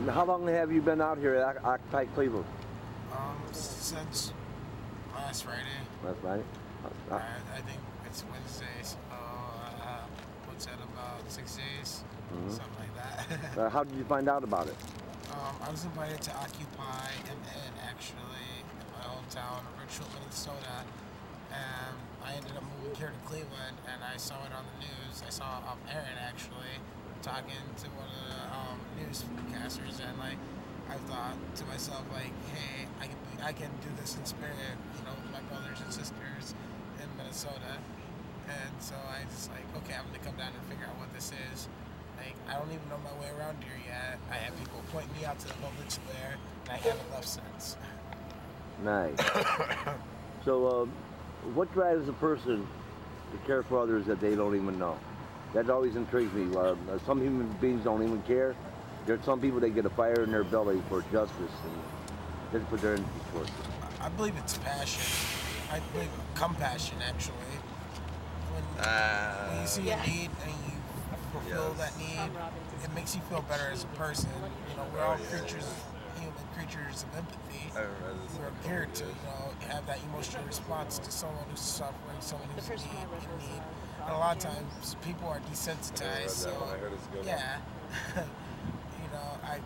How long have you been out here at Occupy Cleveland? Since last Friday. Last Friday? I think it's Wednesday. So, what's that, about 6 days? Something like that. How did you find out about it? I was invited to Occupy MN actually in my hometown of Richfield, Minnesota. And I ended up moving here to Cleveland, and I saw it on the news. I saw Aaron actually talking to one of the newscasters, and like I thought to myself, like, hey, I can do this in spirit, with my brothers and sisters in Minnesota. And so I just like, okay, I'm gonna come down and figure out what this is. Like, I don't even know my way around here yet. I have people point me out to the public square, and I haven't left since. Nice. So, what drives a person to care for others that they don't even know? That always intrigues me. Some human beings don't even care. There's some people that get a fire in their belly for justice and they put their energy towards it. I believe it's passion. I believe compassion, actually. When you see a need and you fulfill that need, it makes you feel better as a person. We're all human creatures of empathy. We're here to, have that emotional response to someone who's suffering, someone who's in need. And a lot of times people are desensitized, so yeah.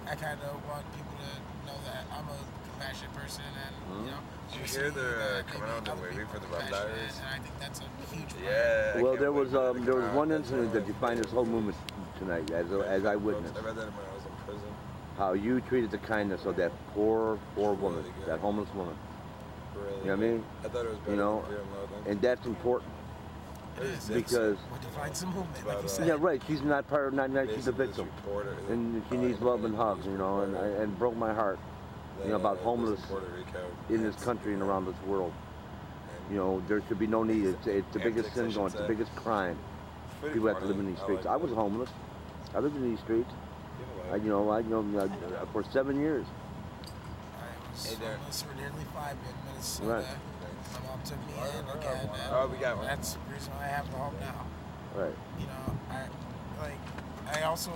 I kind of want people to know that I'm a compassionate person, and Did you hear they're coming out and waiting for the Rum Diaries? And I think that's a huge part. Yeah. Well, there was one incident that defined this whole movement tonight, as I witnessed. I read that when I was in prison. How you treated the kindness of that poor woman, really that homeless woman. Really You know what I mean? I thought it was better than Fear and Loathing. And that's important. It is. Because what defines the movement, like you said. yeah, right. She's not part of. Not she's a victim, and she needs love and hugs. And broke my heart. About homeless in this country and around this world. There should be no need. It's the biggest sin going. It's the biggest crime. People have to live in these streets. I was homeless. I lived in these streets. For 7 years. I was homeless for nearly 5 in Minnesota. Right. My mom took me in again. We got one. That's the reason why I have a home now. Right. I also,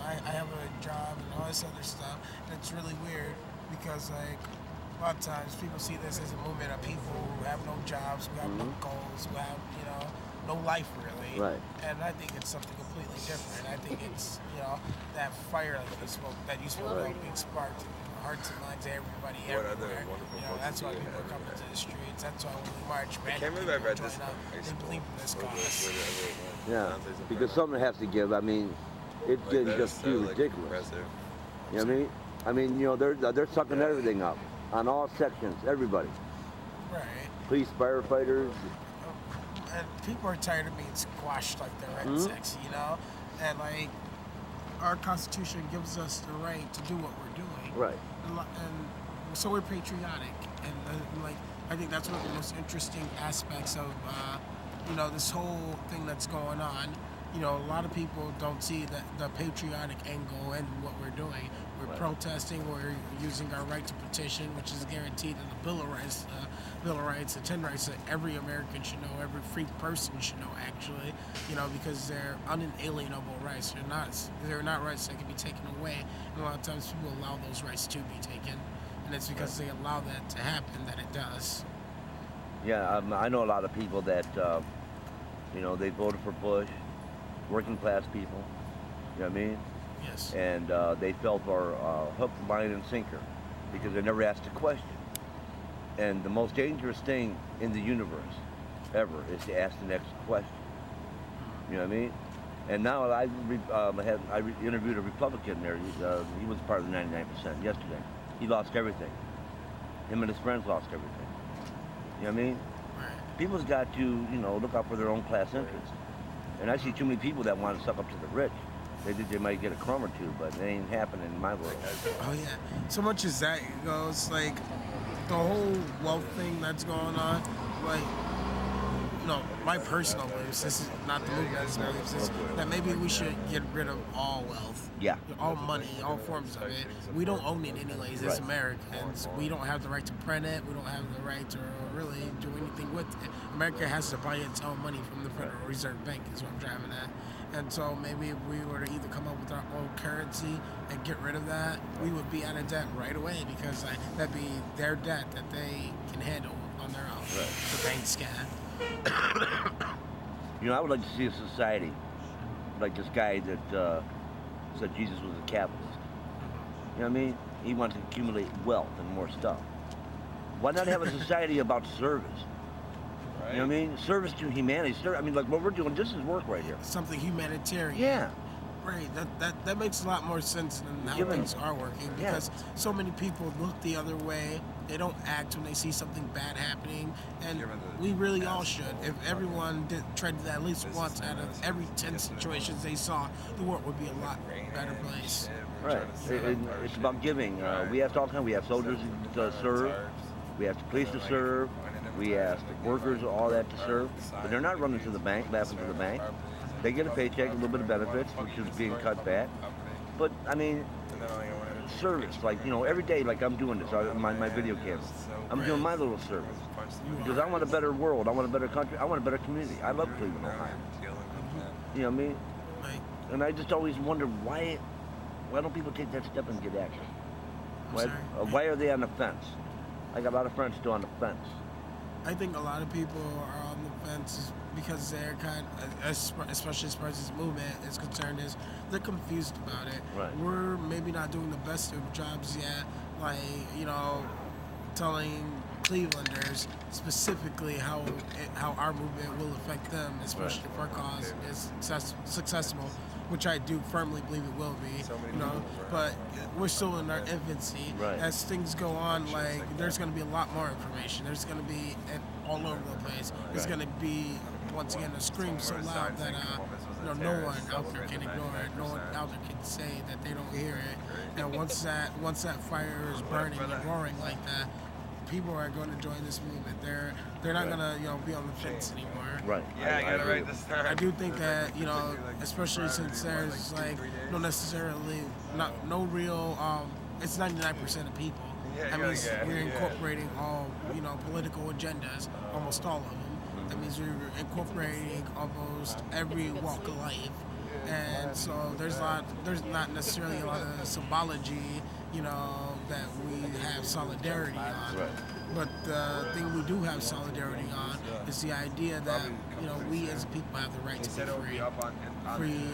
I have a job and all this other stuff, and it's really weird because, a lot of times people see this as a movement of people who have no jobs, who have no goals, who have, no life really. Right. And I think it's something completely different. I think it's, that fire that you spoke about being sparked in the hearts and minds of everybody everywhere. That's why people are coming to the streets. That's why when we march, man, people join up. They believe in this cause. Yeah, because something has to give. I mean, it's getting just too ridiculous. You know what I mean? They're sucking everything up on all sections, everybody. Right. Police, firefighters. And people are tired of being squashed like they're red sexy, And our Constitution gives us the right to do what we're doing. Right. And so we're patriotic, and I think that's one of the most interesting aspects of this whole thing that's going on. A lot of people don't see the patriotic angle in what we're doing. We're protesting. We're using our right to petition, which is guaranteed in the Bill of Rights, the 10 rights that every American should know, every free person should know, actually. Because they're unalienable rights. They're not rights that can be taken away. And a lot of times people allow those rights to be taken, and it's because they allow that to happen that it does. Yeah, I know a lot of people that they voted for Bush. Working class people, you know what I mean? Yes. And they fell for hook, line, and sinker because they never asked a question. And the most dangerous thing in the universe ever is to ask the next question. You know what I mean? And now I interviewed a Republican there. He was part of the 99% yesterday. He lost everything. Him and his friends lost everything. You know what I mean? Right. People's got to, look out for their own class interests. And I see too many people that want to suck up to the rich. They think they might get a crumb or two, but it ain't happening in my world. Oh yeah, so much as that goes, like the whole wealth thing that's going on, my personal beliefs, this is not the movie's beliefs, is that maybe we should get rid of all wealth. Yeah. All money, all forms of it. We don't own it anyways as Americans. We don't have the right to print it. We don't have the right to really do anything with it. America has to buy its own money from the Federal Reserve Bank is what I'm driving at. And so maybe if we were to either come up with our own currency and get rid of that, we would be out of debt right away because that'd be their debt that they can handle on their own. Right. The banks can. You know, I would like to see a society like this guy that said Jesus was a capitalist. You know what I mean? He wants to accumulate wealth and more stuff. Why not have a society about service? Right. You know what I mean? Service to humanity. I mean, like what we're doing, this is work right here. Something humanitarian. Yeah. Right, that makes a lot more sense than how things are working because so many people look the other way. They don't act when they see something bad happening, and we really all should. If everyone tried to do that at least once out of every 10 situations they saw, the world would be a lot better place. Right. It's about giving. We asked all kinds. We have soldiers to serve. We have police to serve. We ask workers, all that to serve. But they're not running to the bank, laughing to the bank. They get a paycheck, a little bit of benefits, which is being cut back. But, I mean, service, like, you know, every day, like I'm doing this, my video camera. I'm doing my little service. Because I want a better world. I want a better country. I want a better community. I love Cleveland, Ohio. You know what I mean? And I just always wonder why don't people take that step and get action? Why are they on the fence? I got a lot of friends still on the fence. I think a lot of people are on the fence because they're especially as far as this movement is concerned, is they're confused about it. Right. We're maybe not doing the best of jobs yet, like, you know, telling Clevelanders specifically how our movement will affect them, especially if our cause is successful, which I do firmly believe it will be, you know, but we're still in our infancy. Right. As things go on, like, there's going to be a lot more information. There's going to be all over the place. There's going to be, once again, a scream so loud that you know, no one out there can ignore it. No one out there can say that they don't hear it. And once that fire is burning and roaring like that, people are going to join this movement. They're not going to, you know, be on the fence anymore. Right. Yeah, I gotta write this down. I do think that, you know, especially since there's like no real it's 99% of people. That means we're incorporating all, you know, political agendas, almost all of them. That means we're incorporating almost every walk of life. And so there's not necessarily a lot of symbology, you know, that we have solidarity on. Right. But the thing we do have solidarity on is the idea that, you know, we as people have the right to be free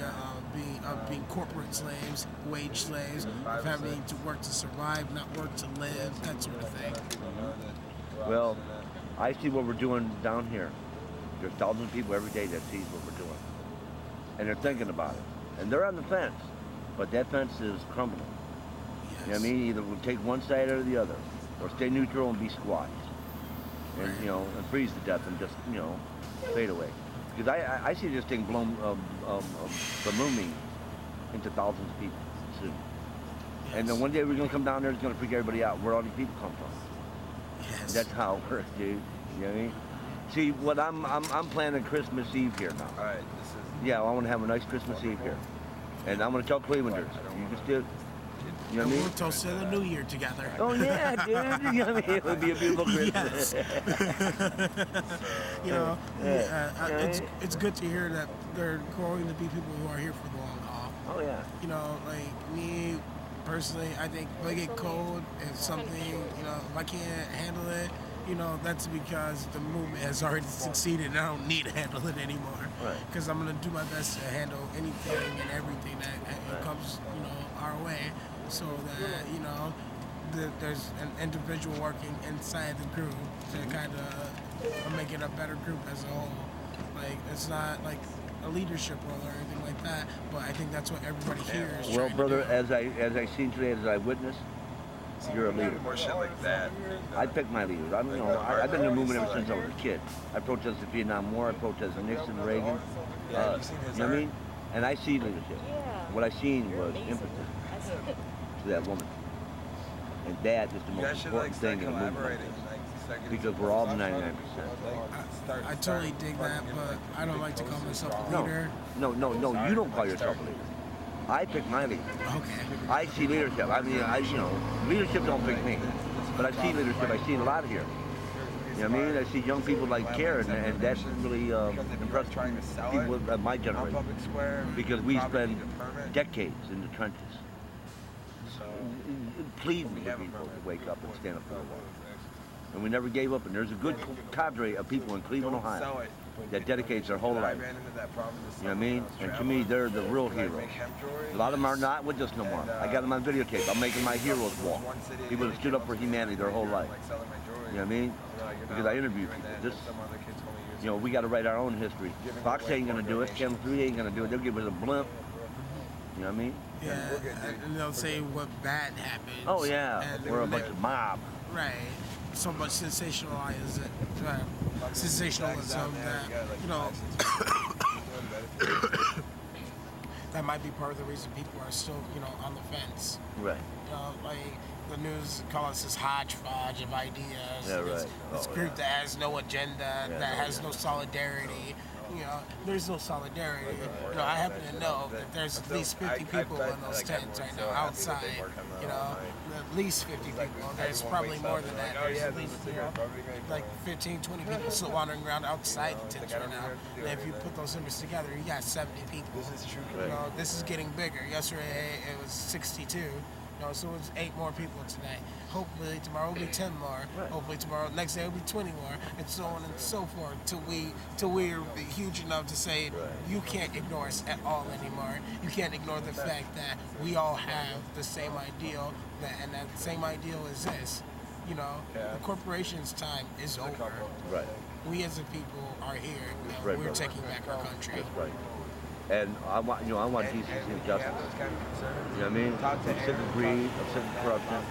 of being corporate slaves, wage slaves, of having to work to survive, not work to live, that sort of thing. Well, I see what we're doing down here. There's thousands of people every day that sees what we're doing. And they're thinking about it. And they're on the fence. But that fence is crumbling. Yes. You know what I mean? Either we'll take one side or the other. Or stay neutral and be squats. And, you know, and freeze to death and just, you know, fade away. Because I see this thing blooming into thousands of people soon. Yes. And then one day we're going to come down there, it's going to freak everybody out where all these people come from. Yes. That's how it works, dude. You know what I mean? See, what I'm planning Christmas Eve here now. All right, this is. Yeah, I want to have a nice Christmas Eve here. And I'm going to tell Clevelanders, you just do, you know what I mean? We'll toast to the New Year together. Oh yeah, dude. You know what I mean? It would be a beautiful Christmas. Yes. You know, it's good to hear that they're going to be people who are here for the long haul. Oh yeah. You know, like me personally, I think if I get cold and something, you know, if I can't handle it, you know, that's because the movement has already succeeded and I don't need to handle it anymore. Right. Because I'm going to do my best to handle anything and everything that comes, you know, our way, so that, you know, there's an individual working inside the group to kind of make it a better group as a whole. Like, it's not like a leadership role or anything like that, but I think that's what everybody here is Well, trying brother, to do. as I seen today, as I witnessed, you're a leader. More shit like that. I pick my leaders. I've been in the movement ever since I was a kid. I protested the Vietnam War. I protested Nixon, Reagan. You know what I mean? And I see leadership. What I seen was empathy to that woman. And that is the most important thing in a movement like this. Because we're all 99%. I totally dig that, but I don't like to call myself a leader. No, you don't call yourself a leader. I pick my leader. Okay. I see leadership. I mean, leadership don't pick me. But I see leadership. I see a lot here. You know what I mean? I see young people like Karen, and that's really impressive people of my generation. Because we spend decades in the trenches, pleading with people to wake up and stand up for their rights. And we never gave up, and there's a good cadre of people in Cleveland, Ohio, that dedicates their whole life. You know what I mean? And to me, they're the real heroes. A lot of them are not with us no more. I got them on videotape. I'm making my heroes walk. People that stood up for humanity their whole life. You know what I mean? Because I interview people. This, you know, we got to write our own history. Fox ain't gonna do it. Channel 3 ain't gonna do it. They'll give us a blimp. You know what I mean? Yeah, and they'll say what bad happened. Oh yeah, we're a bunch of mob. Right. So much sensationalism that, you know, that might be part of the reason people are still, you know, on the fence. Right. You know, like the news call us this hodgepodge of ideas. Yeah, right. This group that has no agenda, that has no solidarity. You know, there's no solidarity. You know, I happen to know that there's at least 50 people in those tents right now outside. You know, at least 50 people. There's probably more than that. There's at least, you know, like 15, 20 people still wandering around outside the tents right now. And if you put those numbers together, you got 70 people. You know, this is getting bigger. Yesterday it was 62. You know, so it's 8 more people today. Hopefully tomorrow will be 10 more. Right. Hopefully tomorrow, next day will be 20 more, and so on and so forth, till we're huge enough to say you can't ignore us at all anymore. You can't ignore the fact that we all have the same ideal, and that same ideal is this. You know, the corporation's time is over. Right. We as a people are here, and Right, we're brother. taking back our country. That's right. And I want, you know, I want decency and justice. You know what I mean? I'm sick of greed. I'm sick of corruption. You know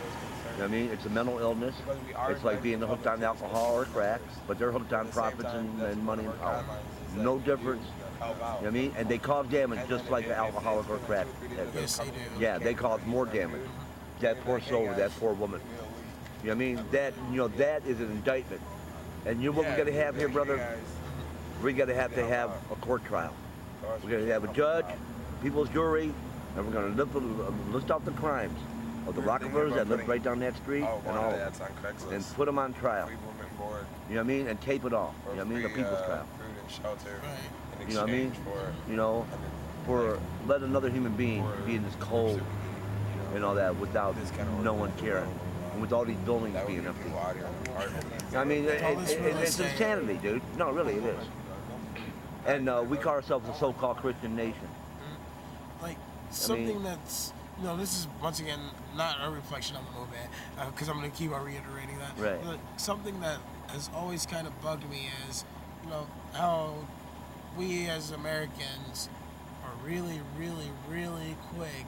what I mean? It's a mental illness. It's like being hooked on alcohol or crack, but they're hooked on profits and money and power. No difference. You know what I mean? And they cause damage just like an alcoholic or crack. Yes, they do. Yeah, they cause more damage. That poor soul, that poor woman. You know what I mean? That, you know, that is an indictment. And you know what we're gonna have here, brother? We're gonna have a court trial. We're gonna have a judge, people's jury, and we're gonna list off the crimes of the Rockefellers that lived right down that street and all of them, and put them on trial. You know what I mean? And tape it off. You know what I mean? The people's trial. You know what I mean? You know, for let another human being be in this cold and all that without no one caring, and with all these buildings being empty. I mean, it's insanity, dude. No, really, it is. And we call ourselves a so-called Christian nation. Like something that's, you know, this is once again not a reflection on the movement, because I'm going to keep on reiterating that. Right. But something that has always kind of bugged me is, you know, how we as Americans are really, really, really quick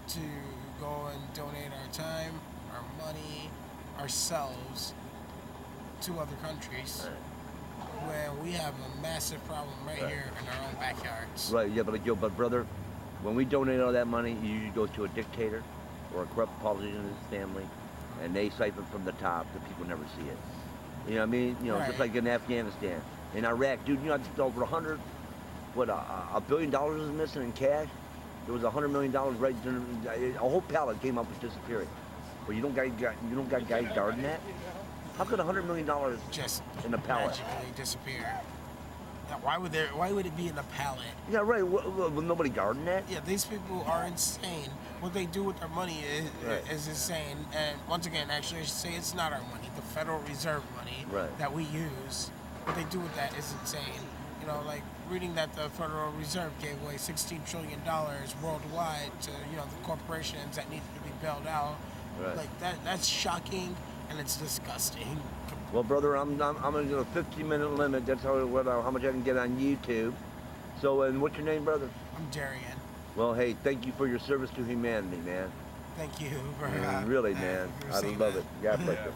to go and donate our time, our money, ourselves to other countries. When we have a massive problem right here in our own backyards. Right, yeah, but brother, when we donate all that money, it usually goes to a dictator or a corrupt politician and his family, and they siphon from the top. The people never see it. You know what I mean? You know, just like in Afghanistan, in Iraq, dude. You know, it's over $1 billion is missing in cash. There was $100 million right. A whole pallet came up and disappearing. But you don't got guys guarding that. How could $100 million just in a pallet magically disappear? Now, why would it be in a pallet? Yeah, right. Well, nobody guarding that? Yeah, these people are insane. What they do with their money is insane. And once again, actually, I should say it's not our money. The Federal Reserve money that we use. What they do with that is insane. You know, like reading that the Federal Reserve gave away $16 trillion worldwide to, you know, the corporations that needed to be bailed out. Right. Like that's shocking. And it's disgusting. Well, brother, I'm gonna do a 15-minute limit. That's how much I can get on YouTube. So, and what's your name, brother? I'm Darian. Well, hey, thank you for your service to humanity, man. Thank you for really, man. I love it. God bless you.